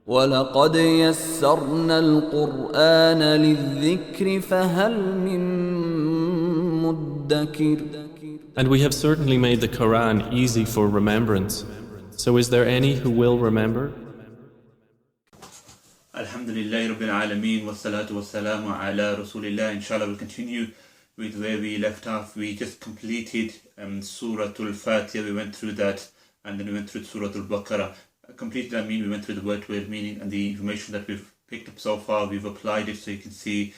وَلَقَدْ يَسَّرْنَا الْقُرْآنَ لِلذِّكْرِ فَهَلْ مِن مُّدَّكِرٍ. And we have certainly made the Quran easy for remembrance. So is there any who will remember? Alhamdulillah Rabbil Alameen wa salatu wa salamu ala Rasulillah. Inshallah we'll continue with where we left off. We just completed Surah Al-Fatiha. We went through that, and then we went through Surah Al-Baqarah. Completed, I mean, we went through the word-to-word meaning and the information that we've picked up so far. We've applied it so you can see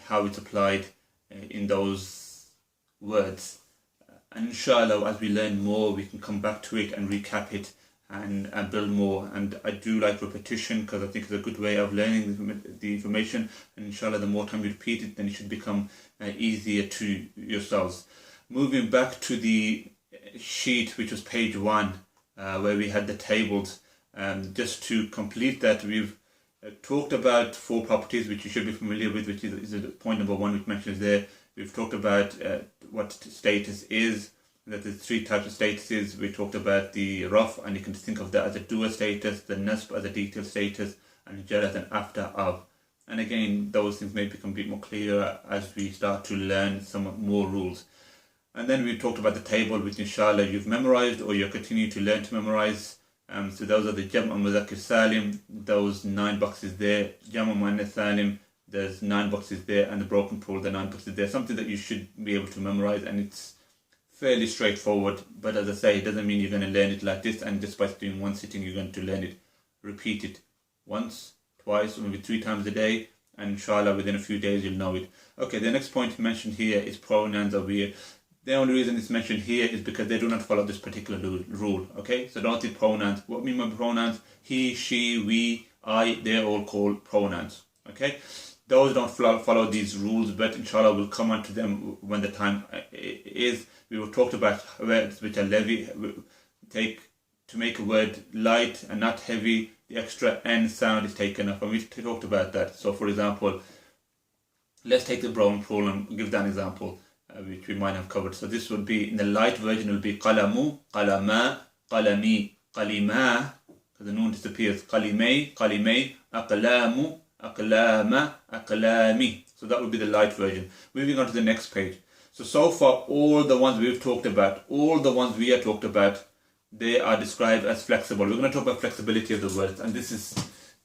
how it's applied in those words. And inshallah, as we learn more, we can come back to it and recap it and build more. And I do like repetition because I think it's a good way of learning the information. And inshallah, the more time you repeat it, then it should become easier to yourselves. Moving back to the sheet, which was page 1, where we had the tables. Just to complete that, we've talked about 4 properties which you should be familiar with, which is point number 1 which mentions there. We've talked about what status is, that there's 3 types of statuses. We talked about the rough, and you can think of that as a doer status, the nasb as a detail status, and jar as an after of. And again, those things may become a bit more clear as we start to learn some more rules. And then we talked about the table, which inshallah you've memorized or you're continuing to learn to memorize. So those are the Jam'a Muzakkar Salim, those 9 boxes there. Jam'a Muannath Salim, there's 9 boxes there, and the broken plural, the 9 boxes there. Something that you should be able to memorize, and it's fairly straightforward. But as I say, it doesn't mean you're going to learn it like this, and just by doing one sitting you're going to learn it. Repeat it once, twice, or maybe 3 times a day, and inshallah within a few days you'll know it. Okay, the next point mentioned here is pronouns over here. The only reason it's mentioned here is because they do not follow this particular rule, okay? So don't think pronouns. What I mean by pronouns? He, she, we, I, they're all called pronouns, okay? Those don't follow these rules, but inshallah we'll come on to them when the time is. We will talk about words which are heavy, to make a word light and not heavy, the extra N sound is taken off, and we talked about that. So for example, let's take the broken plural and give that an example. Which we might have covered. So this would be, in the light version, it will be qalamu, qalama, qalami, qalima, because the noon disappears. Qalimay, qalimay, aqlamu, aqlama, aqlami. So that would be the light version. Moving on to the next page. So far, all the ones we've talked about, all the ones we have talked about, they are described as flexible. We're going to talk about flexibility of the words, and this is,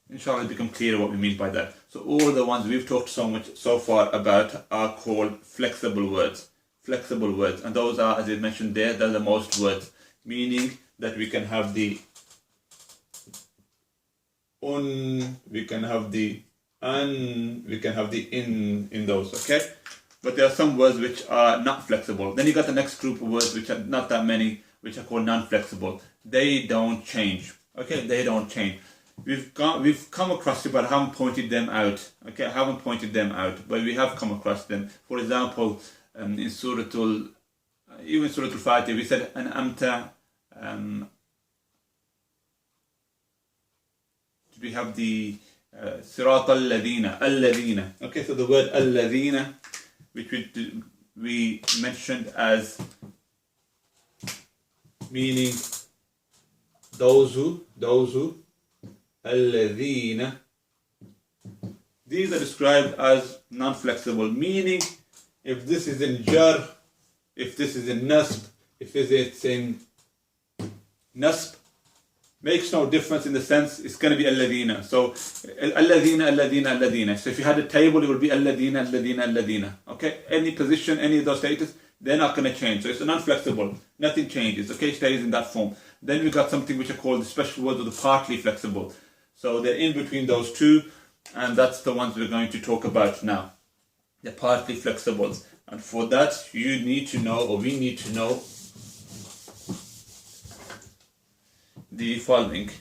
inshallah, become clear what we mean by that. So all the ones we've talked so far about are called flexible words. Flexible words. And those are, as I mentioned there, they're the most words. Meaning that we can have the un, we can have the an, we can have the in those, okay? But there are some words which are not flexible. Then you got the next group of words which are not that many, which are called non-flexible. They don't change. Okay, they don't change. We've come across it, but I haven't pointed them out. Okay, I haven't pointed them out, but we have come across them. For example, in Surah even Surah Al-Fatiha, we said an amta. We have the Sirat al-Ladina. Okay, so the word al-Ladina, which we mentioned as meaning those who. Alladhina. These are described as non-flexible, meaning if this is in jar, if this is in nasb, if it's in nasb, makes no difference in the sense it's going to be alladhina. So alladhina. So if you had a table, it would be alladhina. Okay, any position, any of those status, they're not going to change. So it's non-flexible. Nothing changes. Okay, stays in that form. Then we got something which are called the special words of the partly flexible. So they're in between those two, and that's the ones we're going to talk about now. They're partly flexibles. And for that, you need to know, or we need to know, the following.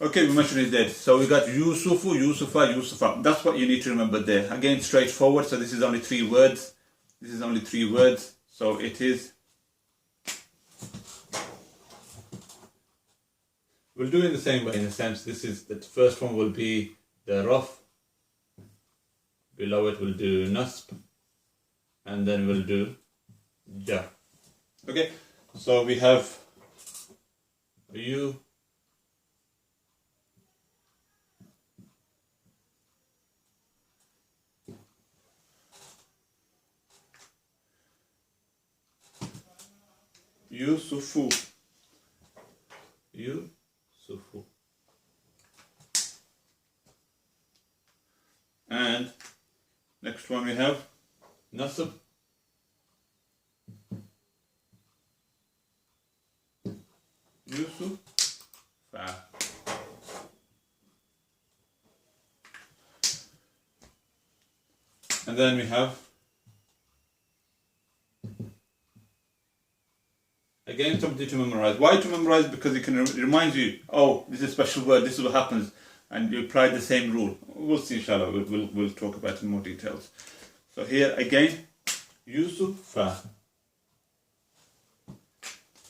Okay, we mentioned it there. So we got Yusufu, Yusufa. That's what you need to remember there. Again, straightforward. So this is only 3 words. So it is. We'll do it the same way in a sense. This is the first one will be the rough. Below it we'll do nasb. and then we'll do jar. Okay, so we have you, Yusufu, Yusufu, and next one we have Nasab, Yusufa. And then we have again something to memorize. Why to memorize? Because it can remind you, oh, this is a special word, this is what happens, and you apply the same rule. We'll see, inshallah. We'll talk about it in more details. So here again, Yusufa.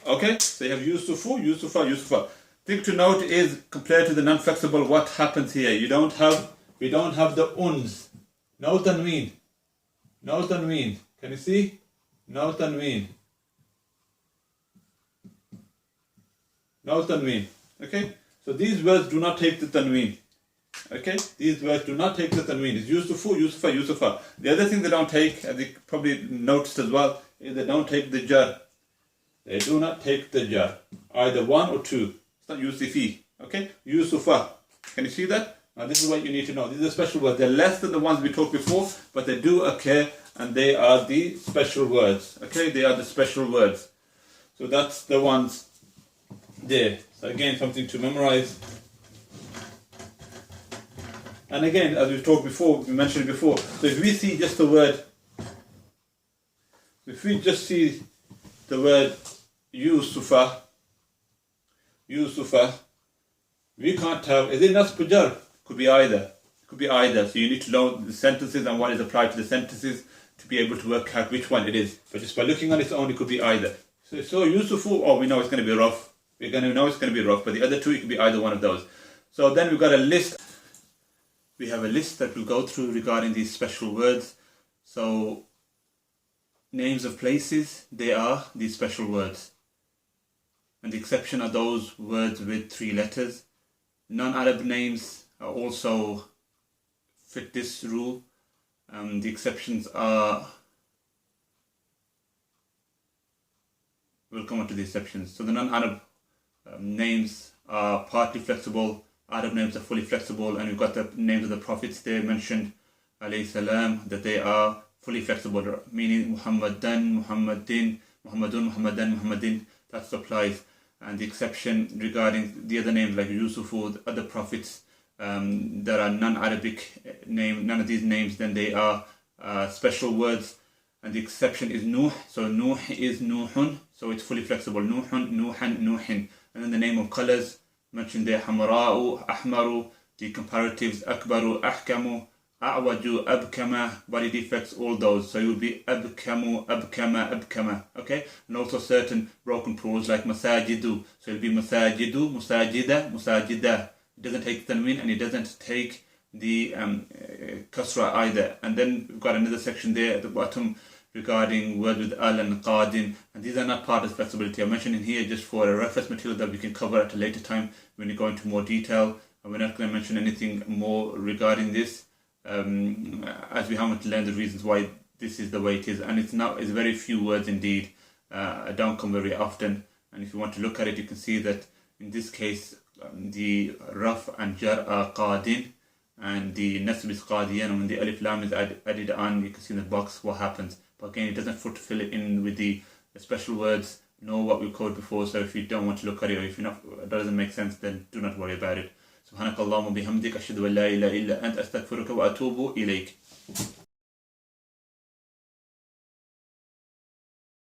Okay, so you have Yusufu, Yusufa, Yusufa. Thing to note is, compared to the non-flexible, what happens here? We don't have the uns. No tanween. No tanween. Can you see? No tanween. No tanween. Okay? So these words do not take the tanween. Okay? These words do not take the tanween. It's Yusufu, Yusufa, Yusufa. The other thing they don't take, as you probably noticed as well, is they don't take the jar. They do not take the jar. Either one or two. It's not Yusufi. Okay? Yusufa. Can you see that? Now this is what you need to know. These are special words. They're less than the ones we talked before, but they do occur, and they are the special words. Okay? They are the special words. So that's the ones there. So again, something to memorize. And again, as we've talked before, we mentioned it before. So if we see just the word, if we just see the word Yusufa, Yusufa, we can't tell, is it nasb jar? Could be either. Could be either. So you need to know the sentences and what is applied to the sentences to be able to work out which one it is. But just by looking on its own, it could be either. So Yusufu, oh, we know it's going to be rough. We're going to know it's going to be rough, but the other two, it could be either one of those. So then we've got a list. We have a list that we'll go through regarding these special words. So names of places, they are these special words. And the exception are those words with 3 letters. Non-Arab names are also fit this rule. The exceptions are, we'll come on to the exceptions. So the non-Arab names are partly flexible, Arab names are fully flexible, and we've got the names of the prophets there mentioned, alayhi salam, that they are fully flexible, meaning Muhammadan, Muhammadin, Muhammadun, Muhammadan, Muhammadin, that applies. And the exception regarding the other names like Yusuf or the other prophets that are non-Arabic name, none of these names, then they are special words. And the exception is Nuh. So Nuh is Nuhun, so it's fully flexible. Nuhun, Nuhan, Nuhin. And then the name of colors mentioned there, Hamra'u, Ahmaru, the comparatives, Akbaru, Ahkamu, A'waju, Abkama, body defects, all those. So it would be Abkamu, Abkama, Abkama. Okay? And also certain broken pronouns like Masajidu. So it will be Masajidu, Musajida, Musajida. It doesn't take tanween and it doesn't take the kasra either. And then we've got another section there at the bottom regarding words with al and qadin, and these are not part of flexibility. I'm mentioning here just for a reference material that we can cover at a later time when we go into more detail, and we're not going to mention anything more regarding this as we haven't learned the reasons why this is the way it is. And it's very few words indeed, don't come very often, and if you want to look at it, you can see that in this case the raf and jar are qadin and the nasb is qadiyan, and when the alif lam is added on, you can see in the box what happens. But again, it doesn't fill it in with the special words, nor what we coded before. So if you don't want to look at it, or if it doesn't make sense, then do not worry about it. Subhanakallahumma bihamdik, ashhadu an la ilaha illa ant, astaghfiruka wa atubu ilayk.